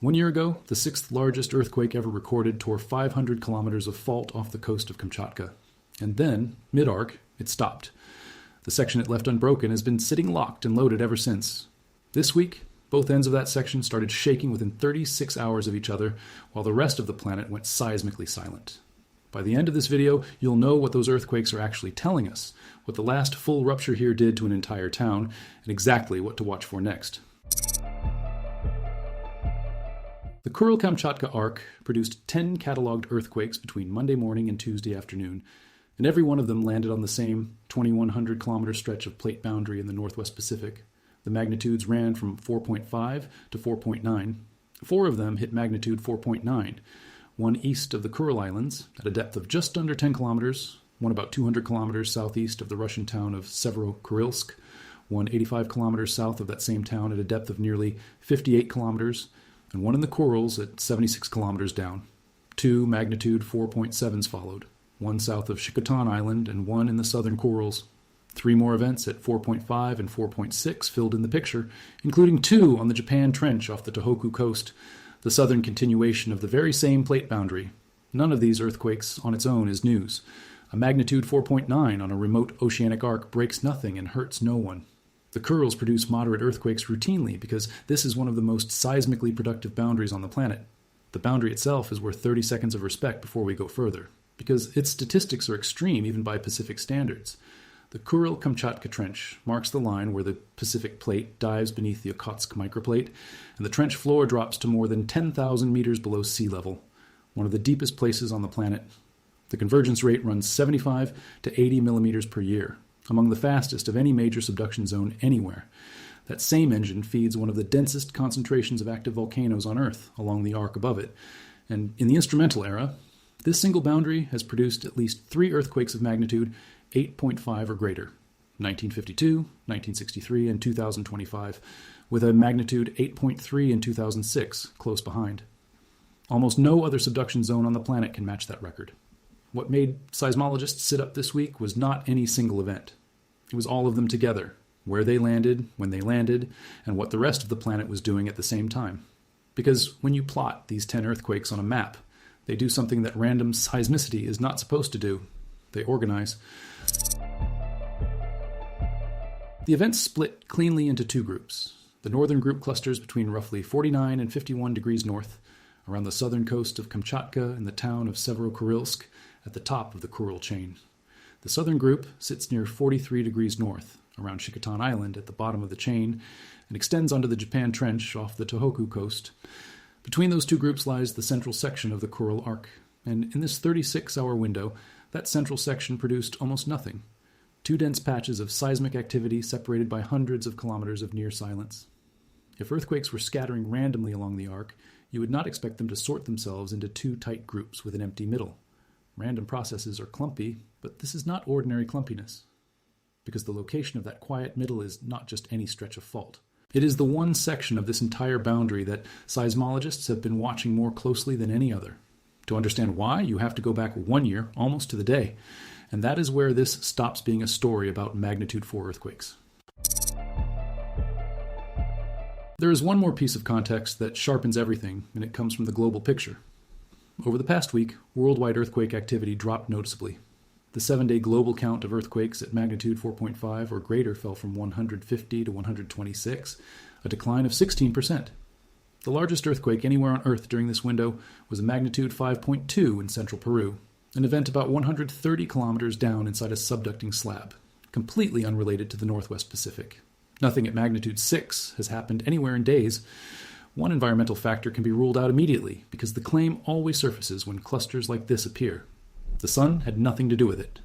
1 year ago, the sixth largest earthquake ever recorded tore 500 kilometers of fault off the coast of Kamchatka. And then, mid-arc, it stopped. The section it left unbroken has been sitting locked and loaded ever since. This week, both ends of that section started shaking within 36 hours of each other, while the rest of the planet went seismically silent. By the end of this video, you'll know what those earthquakes are actually telling us, what the last full rupture here did to an entire town, and exactly what to watch for next. The Kuril-Kamchatka arc produced 10 catalogued earthquakes between Monday morning and Tuesday afternoon, and every one of them landed on the same 2,100-kilometer stretch of plate boundary in the Northwest Pacific. The magnitudes ran from 4.5 to 4.9. 4 of them hit magnitude 4.9, one east of the Kuril Islands at a depth of just under 10 kilometers, one about 200 kilometers southeast of the Russian town of Severokurilsk, one 85 kilometers south of that same town at a depth of nearly 58 kilometers, and one in the Kurils at 76 kilometers down. 2 magnitude 4.7s followed, one south of Shikotan Island and one in the southern Kurils. 3 more events at 4.5 and 4.6 filled in the picture, including 2 on the Japan Trench off the Tohoku coast, the southern continuation of the very same plate boundary. None of these earthquakes on its own is news. A magnitude 4.9 on a remote oceanic arc breaks nothing and hurts no one. The Kurils produce moderate earthquakes routinely because this is one of the most seismically productive boundaries on the planet. The boundary itself is worth 30 seconds of respect before we go further, because its statistics are extreme even by Pacific standards. The Kuril-Kamchatka Trench marks the line where the Pacific Plate dives beneath the Okhotsk microplate, and the trench floor drops to more than 10,000 meters below sea level, one of the deepest places on the planet. The convergence rate runs 75 to 80 millimeters per year, among the fastest of any major subduction zone anywhere. That same engine feeds one of the densest concentrations of active volcanoes on Earth along the arc above it. And in the instrumental era, this single boundary has produced at least 3 earthquakes of magnitude 8.5 or greater, 1952, 1963, and 2025, with a magnitude 8.3 in 2006 close behind. Almost no other subduction zone on the planet can match that record. What made seismologists sit up this week was not any single event. It was all of them together, where they landed, when they landed, and what the rest of the planet was doing at the same time. Because when you plot these 10 earthquakes on a map, they do something that random seismicity is not supposed to do. They organize. The events split cleanly into 2 groups. The northern group clusters between roughly 49 and 51 degrees north, around the southern coast of Kamchatka and the town of Severokurilsk at the top of the Kuril chain. The southern group sits near 43 degrees north, around Shikotan Island at the bottom of the chain, and extends onto the Japan Trench off the Tohoku coast. Between those 2 groups lies the central section of the Kuril arc, and in this 36-hour window, that central section produced almost nothing. 2 dense patches of seismic activity separated by hundreds of kilometers of near silence. If earthquakes were scattering randomly along the arc, you would not expect them to sort themselves into 2 tight groups with an empty middle. Random processes are clumpy, but this is not ordinary clumpiness, because the location of that quiet middle is not just any stretch of fault. It is the one section of this entire boundary that seismologists have been watching more closely than any other. To understand why, you have to go back 1 year, almost to the day, and that is where this stops being a story about magnitude 4 earthquakes. There is one more piece of context that sharpens everything, and it comes from the global picture. Over the past week, worldwide earthquake activity dropped noticeably. The 7-day global count of earthquakes at magnitude 4.5 or greater fell from 150 to 126, a decline of 16%. The largest earthquake anywhere on Earth during this window was a magnitude 5.2 in central Peru, an event about 130 kilometers down inside a subducting slab, completely unrelated to the Northwest Pacific. Nothing at magnitude 6 has happened anywhere in days. One environmental factor can be ruled out immediately because the claim always surfaces when clusters like this appear. The sun had nothing to do with it.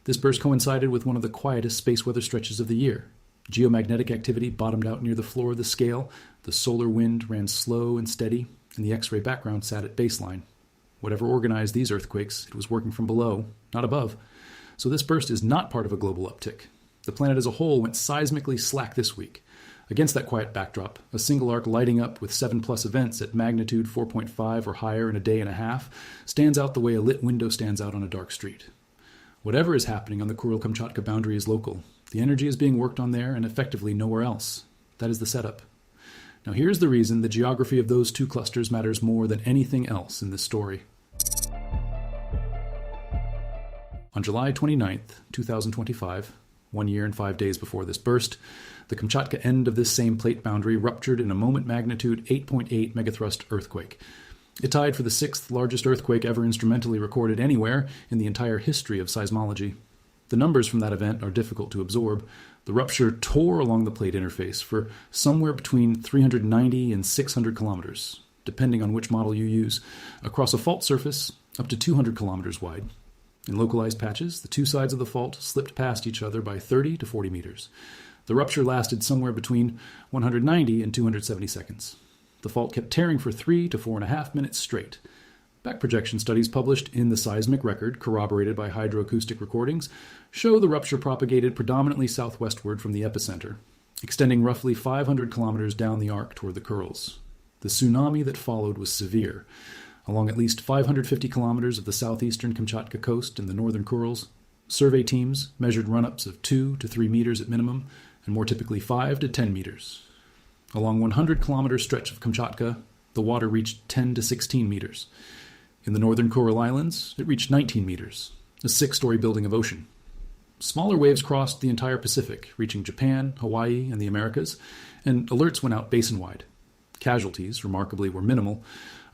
This burst coincided with one of the quietest space weather stretches of the year. Geomagnetic activity bottomed out near the floor of the scale, the solar wind ran slow and steady, and the X-ray background sat at baseline. Whatever organized these earthquakes, it was working from below, not above. So this burst is not part of a global uptick. The planet as a whole went seismically slack this week. Against that quiet backdrop, a single arc lighting up with 7+ events at magnitude 4.5 or higher in a day and a half stands out the way a lit window stands out on a dark street. Whatever is happening on the Kuril-Kamchatka boundary is local. The energy is being worked on there and effectively nowhere else. That is the setup. Now here's the reason the geography of those two clusters matters more than anything else in this story. On July 29th, 2025, 1 year and 5 days before this burst, the Kamchatka end of this same plate boundary ruptured in a moment magnitude 8.8 megathrust earthquake. It tied for the 6th largest earthquake ever instrumentally recorded anywhere in the entire history of seismology. The numbers from that event are difficult to absorb. The rupture tore along the plate interface for somewhere between 390 and 600 kilometers, depending on which model you use, across a fault surface up to 200 kilometers wide. In localized patches, the two sides of the fault slipped past each other by 30 to 40 meters. The rupture lasted somewhere between 190 and 270 seconds. The fault kept tearing for 3 to 4.5 minutes straight. Back projection studies published in the seismic record, corroborated by hydroacoustic recordings, show the rupture propagated predominantly southwestward from the epicenter, extending roughly 500 kilometers down the arc toward the Kurils. The tsunami that followed was severe. Along at least 550 kilometers of the southeastern Kamchatka coast and the northern Kurils, survey teams measured run-ups of 2 to 3 meters at minimum, and more typically 5 to 10 meters. Along 100-kilometer stretch of Kamchatka, the water reached 10 to 16 meters. In the northern Kuril Islands, it reached 19 meters, a 6-story building of ocean. Smaller waves crossed the entire Pacific, reaching Japan, Hawaii, and the Americas, and alerts went out basin-wide. Casualties, remarkably, were minimal,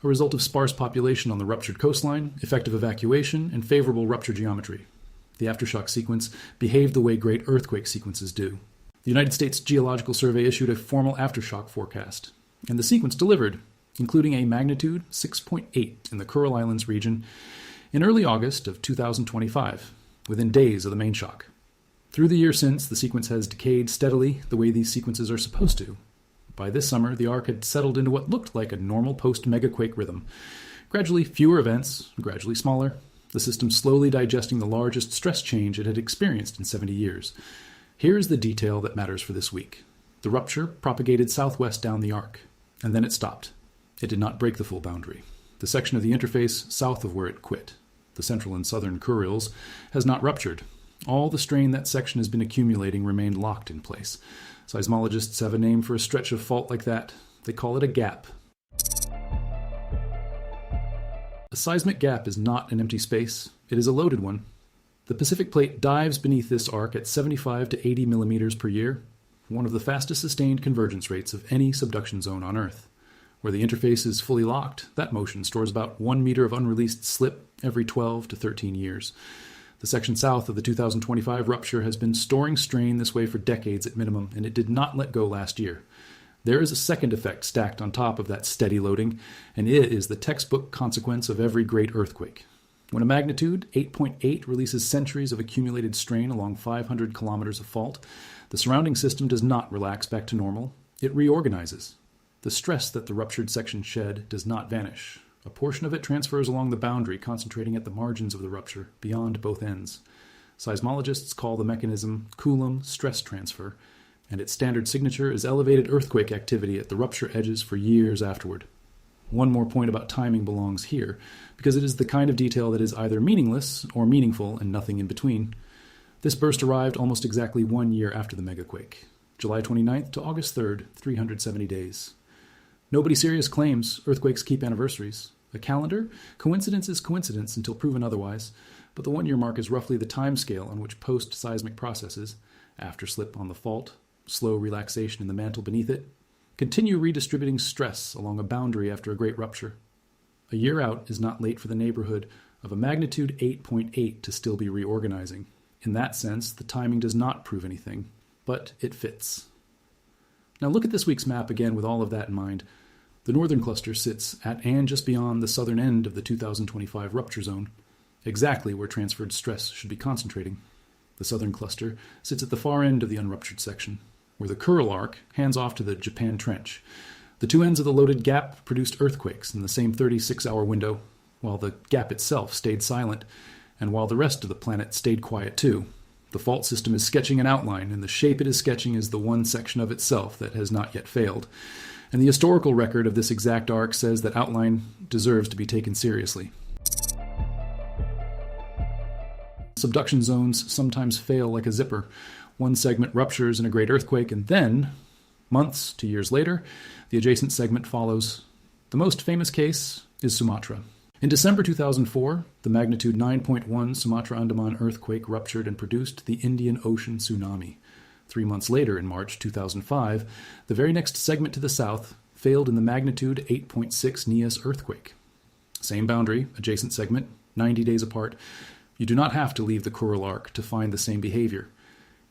a result of sparse population on the ruptured coastline, effective evacuation, and favorable rupture geometry. The aftershock sequence behaved the way great earthquake sequences do. The United States Geological Survey issued a formal aftershock forecast, and the sequence delivered, including a magnitude 6.8 in the Kuril Islands region in early August of 2025, within days of the main shock. Through the year since, the sequence has decayed steadily the way these sequences are supposed to. By this summer, the arc had settled into what looked like a normal post-megaquake rhythm. Gradually fewer events, gradually smaller, the system slowly digesting the largest stress change it had experienced in 70 years. Here's the detail that matters for this week. The rupture propagated southwest down the arc, and then it stopped. It did not break the full boundary. The section of the interface south of where it quit, the central and southern Kurils, has not ruptured. All the strain that section has been accumulating remained locked in place. Seismologists have a name for a stretch of fault like that. They call it a gap. A seismic gap is not an empty space. It is a loaded one. The Pacific Plate dives beneath this arc at 75 to 80 millimeters per year, one of the fastest sustained convergence rates of any subduction zone on Earth. Where the interface is fully locked, that motion stores about 1 meter of unreleased slip every 12 to 13 years. The section south of the 2025 rupture has been storing strain this way for decades at minimum, and it did not let go last year. There is a second effect stacked on top of that steady loading, and it is the textbook consequence of every great earthquake. When a magnitude 8.8 releases centuries of accumulated strain along 500 kilometers of fault, the surrounding system does not relax back to normal. It reorganizes. The stress that the ruptured section shed does not vanish. A portion of it transfers along the boundary, concentrating at the margins of the rupture, beyond both ends. Seismologists call the mechanism Coulomb stress transfer, and its standard signature is elevated earthquake activity at the rupture edges for years afterward. One more point about timing belongs here, because it is the kind of detail that is either meaningless or meaningful and nothing in between. This burst arrived almost exactly 1 year after the megaquake, July 29th to August 3rd, 370 days. Nobody serious claims earthquakes keep anniversaries. A calendar? Coincidence is coincidence until proven otherwise, but the 1 year mark is roughly the time scale on which post-seismic processes, afterslip on the fault, slow relaxation in the mantle beneath it, continue redistributing stress along a boundary after a great rupture. A year out is not late for the neighborhood of a magnitude 8.8 to still be reorganizing. In that sense, the timing does not prove anything, but it fits. Now look at this week's map again with all of that in mind. The northern cluster sits at and just beyond the southern end of the 2025 rupture zone, exactly where transferred stress should be concentrating. The southern cluster sits at the far end of the unruptured section, where the Kuril arc hands off to the Japan Trench. The two ends of the loaded gap produced earthquakes in the same 36-hour window, while the gap itself stayed silent, and while the rest of the planet stayed quiet too. The fault system is sketching an outline, and the shape it is sketching is the one section of itself that has not yet failed. And the historical record of this exact arc says that outline deserves to be taken seriously. Subduction zones sometimes fail like a zipper. One segment ruptures in a great earthquake, and then Months to years later, the adjacent segment follows. The most famous case is Sumatra. In December 2004, the magnitude 9.1 Sumatra-Andaman earthquake ruptured and produced the Indian Ocean tsunami. 3 months later, in March 2005, the very next segment to the south failed in the magnitude 8.6 Nias earthquake. Same boundary, adjacent segment, 90 days apart. You do not have to leave the Kuril arc to find the same behavior.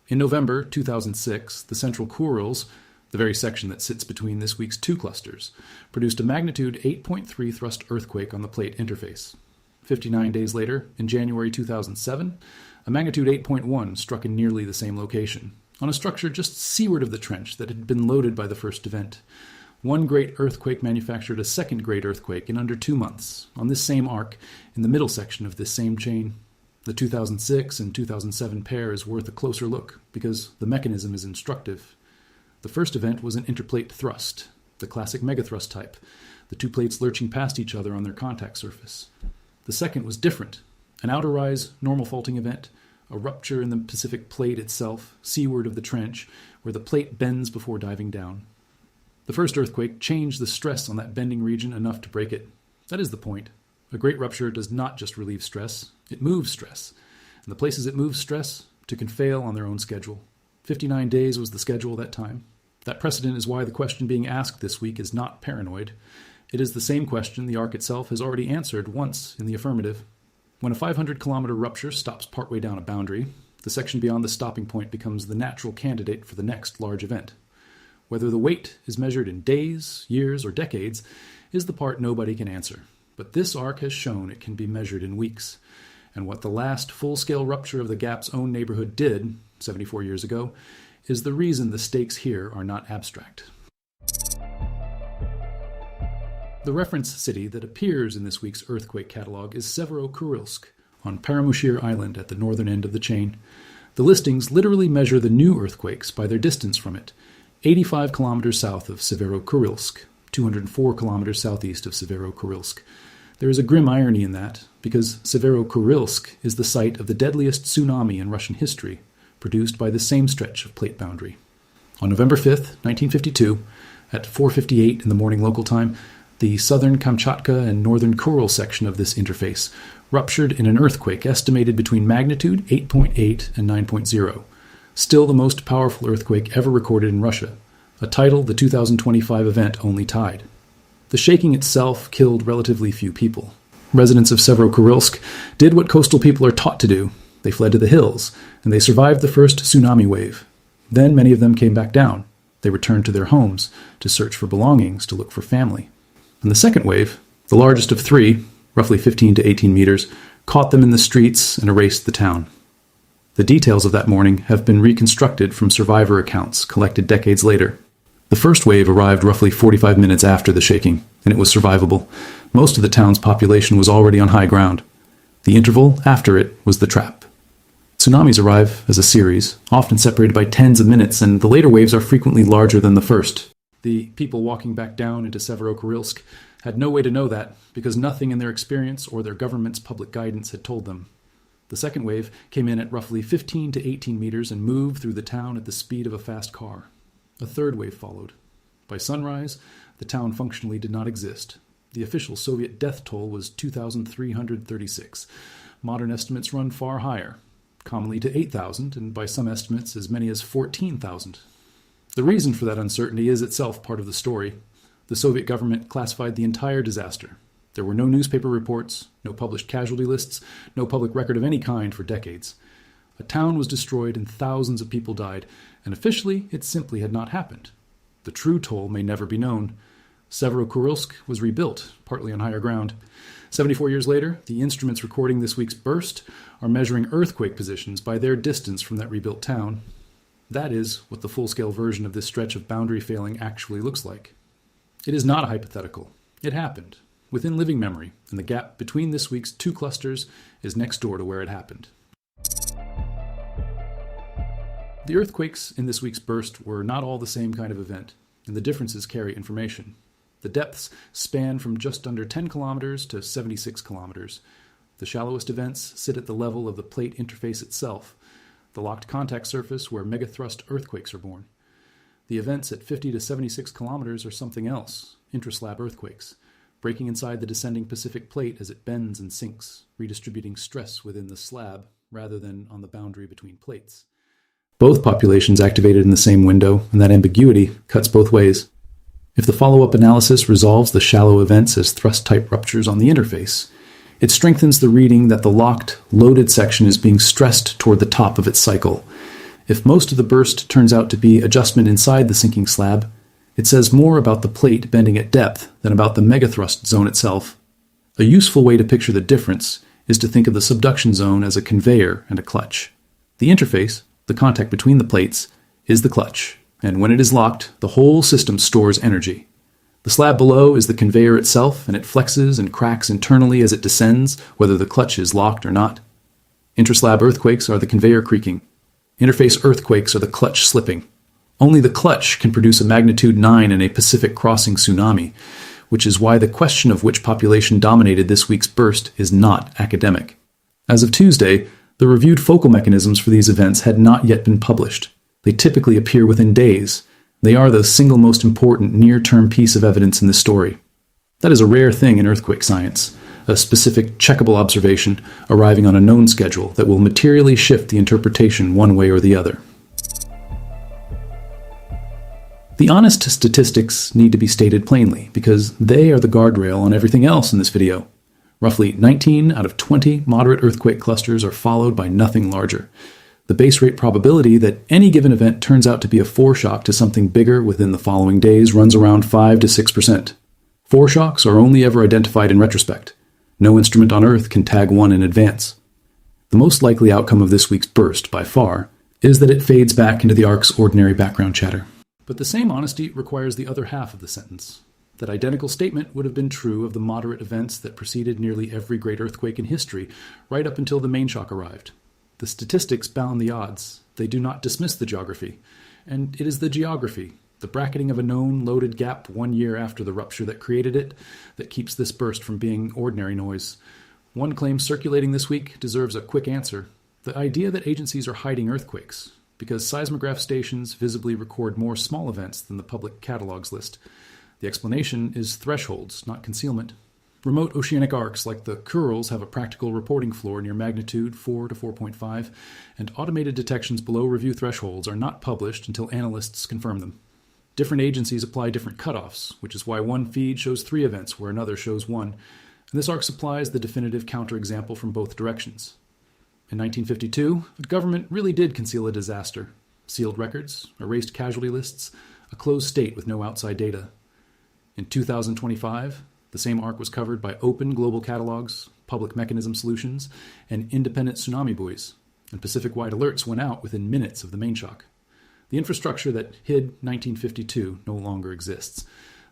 In November 2006, the central Kurils, the very section that sits between this week's two clusters, produced a magnitude 8.3 thrust earthquake on the plate interface. 59 days later, in January 2007, a magnitude 8.1 struck in nearly the same location, on a structure just seaward of the trench that had been loaded by the first event. One great earthquake manufactured a second great earthquake in under 2 months, on this same arc, in the middle section of this same chain. The 2006 and 2007 pair is worth a closer look, because the mechanism is instructive. The first event was an interplate thrust, the classic megathrust type, the two plates lurching past each other on their contact surface. The second was different, an outer rise normal faulting event, a rupture in the Pacific plate itself, seaward of the trench, where the plate bends before diving down. The first earthquake changed the stress on that bending region enough to break it. That is the point. A great rupture does not just relieve stress, it moves stress. And the places it moves stress can fail on their own schedule. 59 days was the schedule that time. That precedent is why the question being asked this week is not paranoid. It is the same question the arc itself has already answered once in the affirmative. When a 500-kilometer rupture stops partway down a boundary, the section beyond the stopping point becomes the natural candidate for the next large event. Whether the weight is measured in days, years, or decades is the part nobody can answer. But this arc has shown it can be measured in weeks. And what the last full-scale rupture of the gap's own neighborhood did, 74 years ago, is the reason the stakes here are not abstract. The reference city that appears in this week's earthquake catalog is Severokurilsk, on Paramushir Island at the northern end of the chain. The listings literally measure the new earthquakes by their distance from it, 85 kilometers south of Severokurilsk, 204 kilometers southeast of Severokurilsk. There is a grim irony in that, because Severokurilsk is the site of the deadliest tsunami in Russian history, produced by the same stretch of plate boundary. On November 5th, 1952, at 4:58 in the morning local time, the southern Kamchatka and northern Kuril section of this interface ruptured in an earthquake estimated between magnitude 8.8 and 9.0, still the most powerful earthquake ever recorded in Russia, a title the 2025 event only tied. The shaking itself killed relatively few people. Residents of Severokurilsk did what coastal people are taught to do. They fled to the hills, and they survived the first tsunami wave. Then many of them came back down. They returned to their homes to search for belongings, to look for family. And the second wave, the largest of three, roughly 15 to 18 meters, caught them in the streets and erased the town. The details of that morning have been reconstructed from survivor accounts collected decades later. The first wave arrived roughly 45 minutes after the shaking, and it was survivable. Most of the town's population was already on high ground. The interval after it was the trap. Tsunamis arrive as a series, often separated by tens of minutes, and the later waves are frequently larger than the first. The people walking back down into Severokurilsk had no way to know that, because nothing in their experience or their government's public guidance had told them. The second wave came in at roughly 15 to 18 meters and moved through the town at the speed of a fast car. A third wave followed. By sunrise, the town functionally did not exist. The official Soviet death toll was 2,336. Modern estimates run far higher, commonly to 8,000, and by some estimates as many as 14,000. The reason for that uncertainty is itself part of the story. The Soviet government classified the entire disaster. There were no newspaper reports, no published casualty lists, no public record of any kind for decades. A town was destroyed and thousands of people died, and officially it simply had not happened. The true toll may never be known. Severokurilsk was rebuilt, partly on higher ground. 74 years later, the instruments recording this week's burst are measuring earthquake positions by their distance from that rebuilt town. That is what the full-scale version of this stretch of boundary failing actually looks like. It is not a hypothetical. It happened, within living memory, and the gap between this week's two clusters is next door to where it happened. The earthquakes in this week's burst were not all the same kind of event, and the differences carry information. The depths span from just under 10 kilometers to 76 kilometers. The shallowest events sit at the level of the plate interface itself, the locked contact surface where megathrust earthquakes are born. The events at 50 to 76 kilometers are something else, intraslab earthquakes, breaking inside the descending Pacific plate as it bends and sinks, redistributing stress within the slab rather than on the boundary between plates. Both populations activated in the same window, and that ambiguity cuts both ways. If the follow-up analysis resolves the shallow events as thrust-type ruptures on the interface, it strengthens the reading that the locked, loaded section is being stressed toward the top of its cycle. If most of the burst turns out to be adjustment inside the sinking slab, it says more about the plate bending at depth than about the megathrust zone itself. A useful way to picture the difference is to think of the subduction zone as a conveyor and a clutch. The interface, the contact between the plates, is the clutch, and when it is locked, the whole system stores energy. The slab below is the conveyor itself, and it flexes and cracks internally as it descends, whether the clutch is locked or not. Intraslab earthquakes are the conveyor creaking. Interface earthquakes are the clutch slipping. Only the clutch can produce a magnitude 9 in a Pacific crossing tsunami, which is why the question of which population dominated this week's burst is not academic. As of Tuesday, the reviewed focal mechanisms for these events had not yet been published. They typically appear within days. They are the single most important near-term piece of evidence in this story. That is a rare thing in earthquake science, a specific checkable observation arriving on a known schedule that will materially shift the interpretation one way or the other. The honest statistics need to be stated plainly, because they are the guardrail on everything else in this video. Roughly 19 out of 20 moderate earthquake clusters are followed by nothing larger. The base rate probability that any given event turns out to be a foreshock to something bigger within the following days runs around 5 to 6%. Foreshocks are only ever identified in retrospect. No instrument on Earth can tag one in advance. The most likely outcome of this week's burst, by far, is that it fades back into the ark's ordinary background chatter. But the same honesty requires the other half of the sentence. That identical statement would have been true of the moderate events that preceded nearly every great earthquake in history, right up until the main shock arrived. The statistics bound the odds. They do not dismiss the geography. And it is the geography, the bracketing of a known loaded gap 1 year after the rupture that created it, that keeps this burst from being ordinary noise. One claim circulating this week deserves a quick answer. The idea that agencies are hiding earthquakes, because seismograph stations visibly record more small events than the public catalogs list. The explanation is thresholds, not concealment. Remote oceanic arcs like the Kurils have a practical reporting floor near magnitude 4 to 4.5, and automated detections below review thresholds are not published until analysts confirm them. Different agencies apply different cutoffs, which is why one feed shows 3 events where another shows 1, and this arc supplies the definitive counterexample from both directions. In 1952, the government really did conceal a disaster. Sealed records, erased casualty lists, a closed state with no outside data. In 2025, the same arc was covered by open global catalogs, public mechanism solutions, and independent tsunami buoys, and Pacific-wide alerts went out within minutes of the main shock. The infrastructure that hid 1952 no longer exists.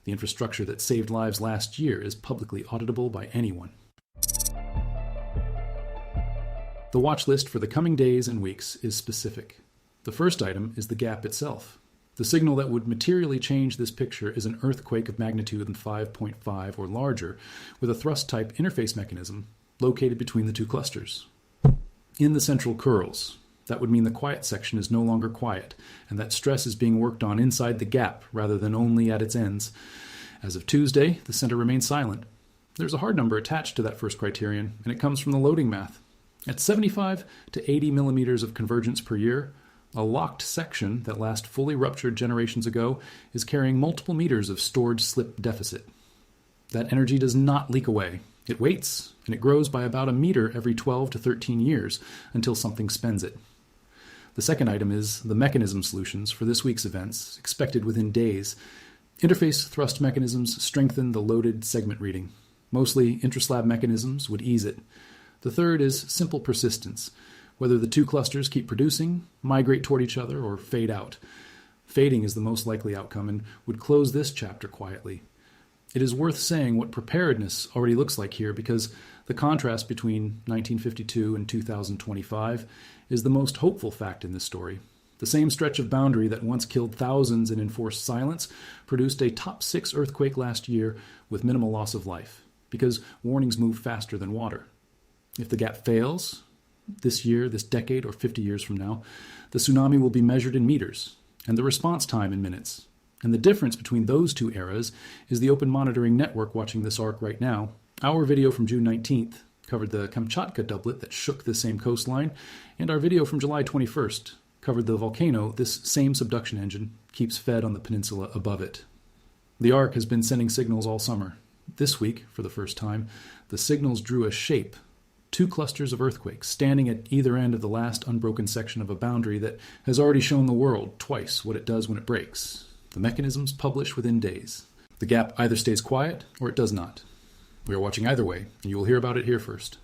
The infrastructure that saved lives last year is publicly auditable by anyone. The watch list for the coming days and weeks is specific. The first item is the gap itself. The signal that would materially change this picture is an earthquake of magnitude 5.5 or larger, with a thrust-type interface mechanism located between the two clusters. In the central Kurils, that would mean the quiet section is no longer quiet, and that stress is being worked on inside the gap rather than only at its ends. As of Tuesday, the center remains silent. There's a hard number attached to that first criterion, and it comes from the loading math. At 75 to 80 millimeters of convergence per year, a locked section that last fully ruptured generations ago is carrying multiple meters of stored slip deficit. That energy does not leak away. It waits, and it grows by about a meter every 12 to 13 years until something spends it. The second item is the mechanism solutions for this week's events, expected within days. Interface thrust mechanisms strengthen the loaded segment reading. Mostly intraslab mechanisms would ease it. The third is simple persistence. Whether the two clusters keep producing, migrate toward each other, or fade out. Fading is the most likely outcome and would close this chapter quietly. It is worth saying what preparedness already looks like here, because the contrast between 1952 and 2025 is the most hopeful fact in this story. The same stretch of boundary that once killed thousands in enforced silence produced a top 6 earthquake last year with minimal loss of life, because warnings move faster than water. If the gap fails, this year, this decade, or 50 years from now, the tsunami will be measured in meters, and the response time in minutes. And the difference between those two eras is the open monitoring network watching this arc right now. Our video from June 19th covered the Kamchatka doublet that shook the same coastline, and our video from July 21st covered the volcano this same subduction engine keeps fed on the peninsula above it. The arc has been sending signals all summer. This week, for the first time, the signals drew a shape. 2 clusters of earthquakes standing at either end of the last unbroken section of a boundary that has already shown the world twice what it does when it breaks. The mechanisms publish within days. The gap either stays quiet or it does not. We are watching either way, and you will hear about it here first.